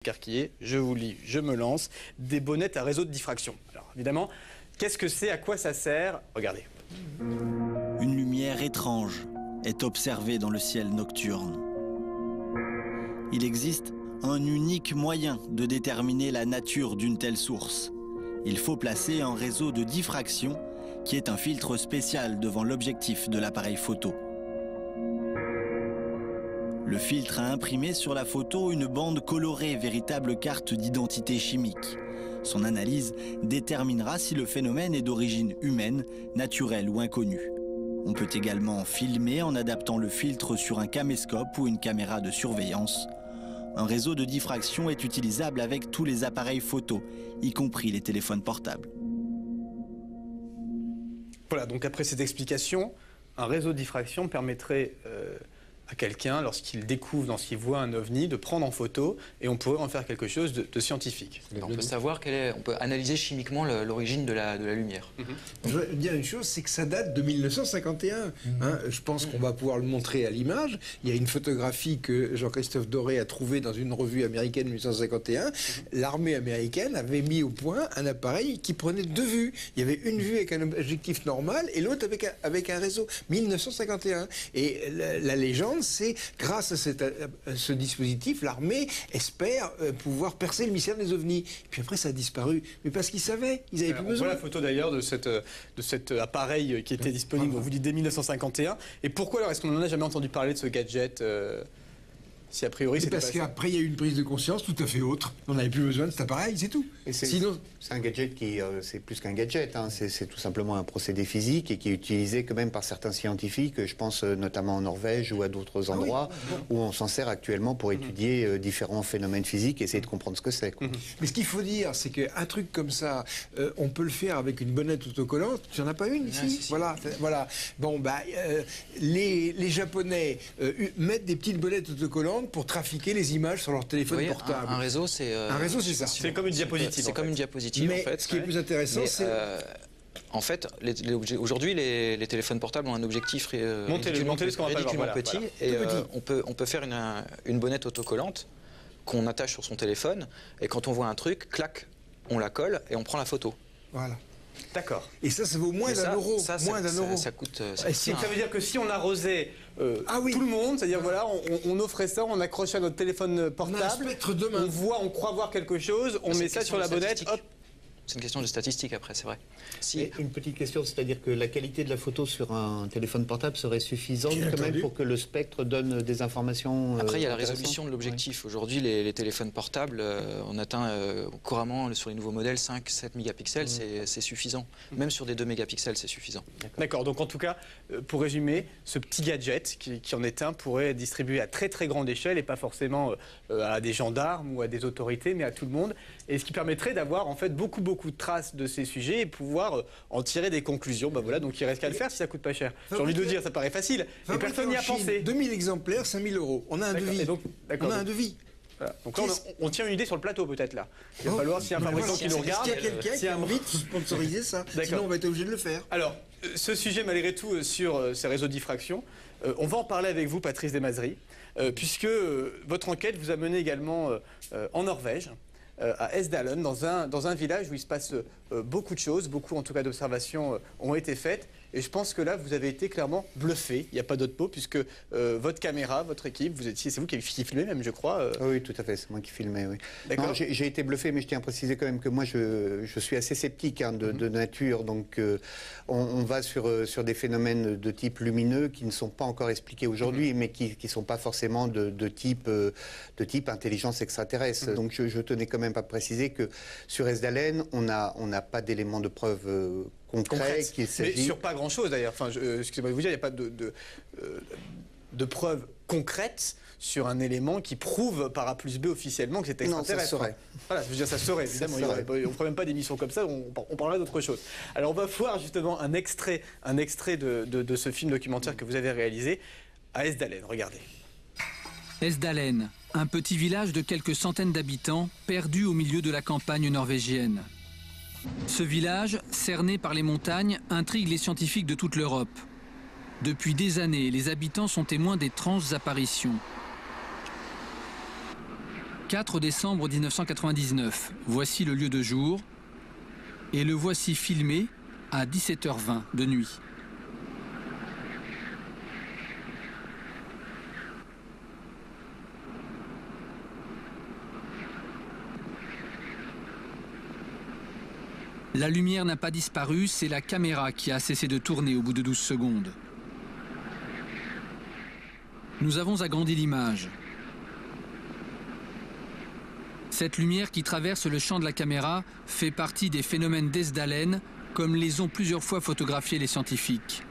Carquillé, je vous lis, je me lance, des bonnettes à réseau de diffraction. Alors évidemment, qu'est-ce que c'est, à quoi ça sert? Regardez. Une lumière étrange est observée dans le ciel nocturne. Il existe un unique moyen de déterminer la nature d'une telle source. Il faut placer un réseau de diffraction qui est un filtre spécial devant l'objectif de l'appareil photo. Le filtre a imprimé sur la photo une bande colorée, véritable carte d'identité chimique. Son analyse déterminera si le phénomène est d'origine humaine, naturelle ou inconnue. On peut également filmer en adaptant le filtre sur un caméscope ou une caméra de surveillance. Un réseau de diffraction est utilisable avec tous les appareils photo, y compris les téléphones portables. Voilà, donc après cette explication, un réseau de diffraction permettrait à quelqu'un, lorsqu'il découvre, lorsqu'il voit un ovni, de prendre en photo et on pourrait en faire quelque chose de scientifique. On peut savoir on peut analyser chimiquement l'origine de la lumière. Je veux dire une chose, c'est que ça date de 1951. Je pense qu'on va pouvoir le montrer à l'image. Il y a une photographie que Jean-Christophe Doré a trouvée dans une revue américaine en 1951. L'armée américaine avait mis au point un appareil qui prenait deux vues. Il y avait une vue avec un objectif normal et l'autre avec un réseau. 1951. Et la légende, c'est grâce à ce dispositif, l'armée espère pouvoir percer le mystère des ovnis. Et puis après, ça a disparu. Mais parce qu'ils savaient, ils n'avaient plus besoin. On voit la photo d'ailleurs de cet appareil qui était disponible, on vous dit, dès 1951. Et pourquoi alors est-ce qu'on n'en a jamais entendu parler de ce gadget si a priori c'est parce qu'après il y a eu une prise de conscience tout à fait autre. On n'avait plus besoin de cet appareil, c'est tout. Sinon, c'est un gadget qui, c'est plus qu'un gadget, c'est tout simplement un procédé physique et qui est utilisé quand même par certains scientifiques, je pense notamment en Norvège ou à d'autres endroits où on s'en sert actuellement pour étudier différents phénomènes physiques et essayer de comprendre ce que c'est. Mais ce qu'il faut dire, c'est qu'un truc comme ça, on peut le faire avec une bonnette autocollante. Tu n'en as pas une ici? Voilà. Bon, les Japonais mettent des petites bonnettes autocollantes pour trafiquer les images sur leur téléphone portable. Un réseau, c'est ça. C'est comme une diapositive. C'est comme une diapositive, mais en fait. Ce qui est plus intéressant, c'est... En fait, aujourd'hui, les téléphones portables ont un objectif ridiculement petit. Et on peut faire une bonnette autocollante qu'on attache sur son téléphone. Et quand on voit un truc, clac, on la colle et on prend la photo. Voilà. D'accord. Et ça vaut moins d'un euro. Moins d'un euro. Ça coûte. Ça veut dire que si on arrosait tout le monde, c'est-à-dire voilà, on offrait ça, on accrochait à notre téléphone portable, on croit voir quelque chose, on met ça sur la bonnette, hop. C'est une question de statistique après, c'est vrai. Une petite question, c'est-à-dire que la qualité de la photo sur un téléphone portable serait suffisante quand même pour que le spectre donne des informations Après, il y a la résolution de l'objectif. Aujourd'hui, les téléphones portables, on atteint couramment sur les nouveaux modèles 5-7 mégapixels, c'est suffisant. Même sur des 2 mégapixels, c'est suffisant. D'accord, donc en tout cas, pour résumer, ce petit gadget qui en est un pourrait être distribué à très très grande échelle et pas forcément à des gendarmes ou à des autorités, mais à tout le monde. Et ce qui permettrait d'avoir en fait beaucoup de traces de ces sujets et pouvoir en tirer des conclusions. Voilà, donc il reste qu'à le faire si ça coûte pas cher. J'ai envie de dire, ça paraît facile, mais personne n'y a pensé. 2000 exemplaires, 5000 €. On a un devis. On a un devis. Voilà. Donc là, on tient une idée sur le plateau peut-être là. Il va falloir, s'il y a un fabricant qui nous regarde, s'il y a quelqu'un qui a envie de sponsoriser ça. Sinon on va être obligé de le faire. Alors, ce sujet malgré tout sur ces réseaux de diffraction, on va en parler avec vous, Patrice Desmazeries, puisque votre enquête vous a mené également en Norvège, à Esdalen, dans un village où il se passe beaucoup de choses, beaucoup en tout cas d'observations ont été faites. Et je pense que là, vous avez été clairement bluffé, il n'y a pas d'autre mot, puisque votre caméra, votre équipe, c'est vous qui avez filmé même, je crois. Oui, tout à fait, c'est moi qui filmais, oui. D'accord. J'ai été bluffé, mais je tiens à préciser quand même que moi, je suis assez sceptique de nature, donc on va sur des phénomènes de type lumineux qui ne sont pas encore expliqués aujourd'hui, mais qui ne sont pas forcément de type intelligence extraterrestre. Donc je tenais quand même à préciser que sur Esdalen, on n'a pas d'éléments de preuve concret qu'il s'agit. Mais sur pas grand-chose d'ailleurs. Enfin, excusez-moi de vous dire, il n'y a pas de preuves concrètes sur un élément qui prouve par A plus B officiellement que c'est extraterrestre. Non, ça serait. Voilà, je veux dire, ça serait, évidemment. On ne ferait même pas d'émission comme ça, on parlerait d'autre chose. Alors, on va voir justement un extrait de ce film documentaire que vous avez réalisé à Esdalen. Regardez. Esdalen, un petit village de quelques centaines d'habitants, perdu au milieu de la campagne norvégienne. Ce village, cerné par les montagnes, intrigue les scientifiques de toute l'Europe. Depuis des années, les habitants sont témoins d'étranges apparitions. 4 décembre 1999, voici le lieu de jour et le voici filmé à 17h20 de nuit. La lumière n'a pas disparu, c'est la caméra qui a cessé de tourner au bout de 12 secondes. Nous avons agrandi l'image. Cette lumière qui traverse le champ de la caméra fait partie des phénomènes d'Esdalen, comme les ont plusieurs fois photographiés les scientifiques.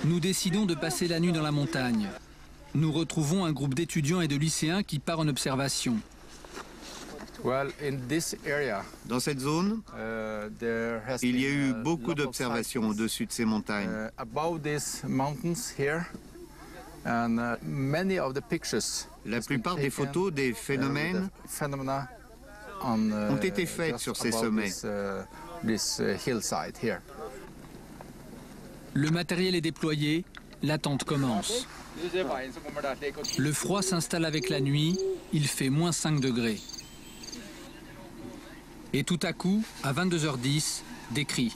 Nous décidons de passer la nuit dans la montagne. Nous retrouvons un groupe d'étudiants et de lycéens qui part en observation. Dans cette zone, il y a eu beaucoup d'observations au-dessus de ces montagnes. La plupart des photos des phénomènes ont été faites sur ces sommets. Le matériel est déployé, l'attente commence. Le froid s'installe avec la nuit, il fait moins 5 degrés. Et tout à coup, à 22h10, des cris.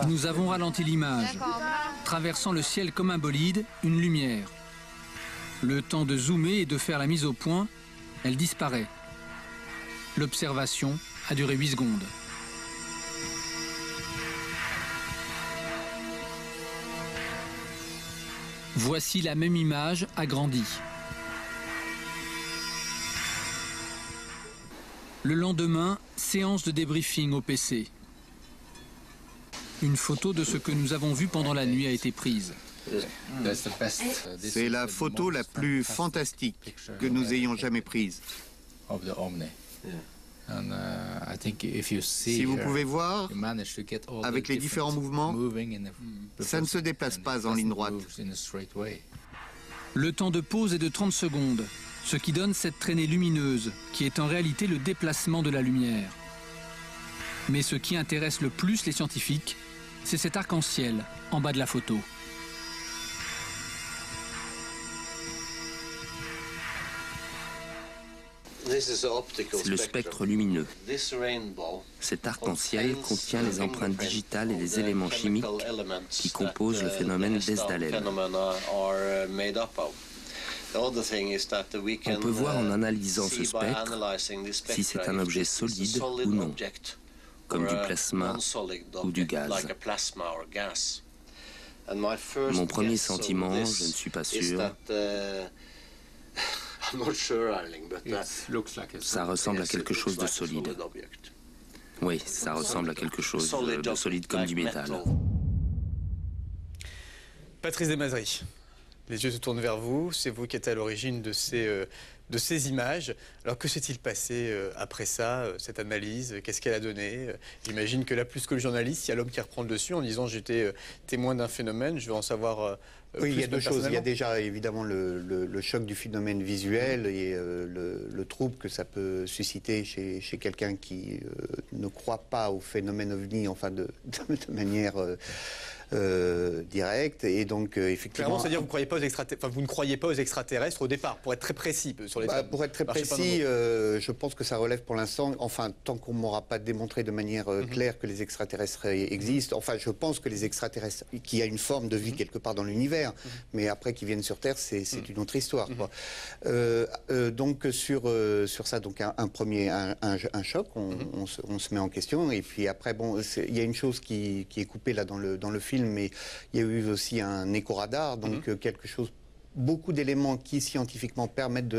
Nous avons ralenti l'image. Traversant le ciel comme un bolide, une lumière. Le temps de zoomer et de faire la mise au point, elle disparaît. L'observation a duré 8 secondes. Voici la même image agrandie. Le lendemain, séance de débriefing au PC. Une photo de ce que nous avons vu pendant la nuit a été prise. C'est la photo la plus fantastique que nous ayons jamais prise. Si vous pouvez voir, avec les différents mouvements, ça ne se déplace pas en ligne droite. Le temps de pause est de 30 secondes, ce qui donne cette traînée lumineuse, qui est en réalité le déplacement de la lumière. Mais ce qui intéresse le plus les scientifiques, c'est cet arc-en-ciel en bas de la photo. C'est le spectre lumineux. Cet arc-en-ciel contient les empreintes digitales et les éléments chimiques qui composent le phénomène d'Esdalen. On peut voir en analysant ce spectre si c'est un objet solide ou non, comme du plasma ou du gaz. Mon premier sentiment, je ne suis pas sûr, ça ressemble à quelque chose de solide. Oui, ça ressemble à quelque chose de solide comme du métal. Patrice Desmazeries, les yeux se tournent vers vous. C'est vous qui êtes à l'origine de ces images. Alors que s'est-il passé après ça, cette analyse? Qu'est-ce qu'elle a donné? J'imagine que là, plus que le journaliste, il y a l'homme qui reprend le dessus en disant j'étais témoin d'un phénomène, je veux en savoir oui, il y a deux choses. Il y a déjà évidemment le choc du phénomène visuel et le trouble que ça peut susciter chez quelqu'un qui ne croit pas au phénomène ovni, enfin de manière directe. Et donc effectivement. Clairement, c'est-à-dire vous ne croyez pas aux extraterrestres au départ, pour être très précis sur les termes. Pour être très précis, je pense que ça relève pour l'instant, enfin tant qu'on ne m'aura pas démontré de manière claire que les extraterrestres existent. Enfin, je pense que les extraterrestres, qu'il y a une forme de vie quelque part dans l'univers. Mais après qu'ils viennent sur Terre, c'est une autre histoire. Quoi. Donc sur ça, donc un choc, on se met en question. Et puis après, bon, il y a une chose qui est coupée là dans le film, mais il y a eu aussi un éco-radar, donc quelque chose, beaucoup d'éléments qui scientifiquement permettent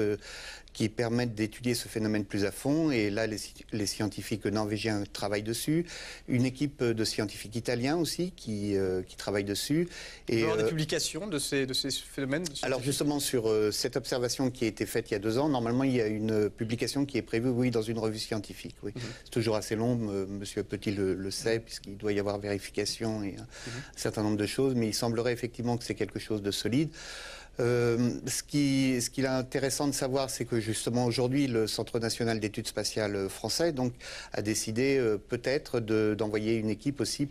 d'étudier ce phénomène plus à fond. Et là, les scientifiques norvégiens travaillent dessus. Une équipe de scientifiques italiens aussi qui travaille dessus. Et il y aura des publications de ces phénomènes? Alors justement, sur cette observation qui a été faite il y a 2 ans, normalement, il y a une publication qui est prévue, oui, dans une revue scientifique. Oui. C'est toujours assez long, Monsieur Petit le sait, puisqu'il doit y avoir vérification et un certain nombre de choses. Mais il semblerait effectivement que c'est quelque chose de solide. Ce qu'il est intéressant de savoir, c'est que justement aujourd'hui, le Centre national d'études spatiales français donc, a décidé peut-être d'envoyer une équipe aussi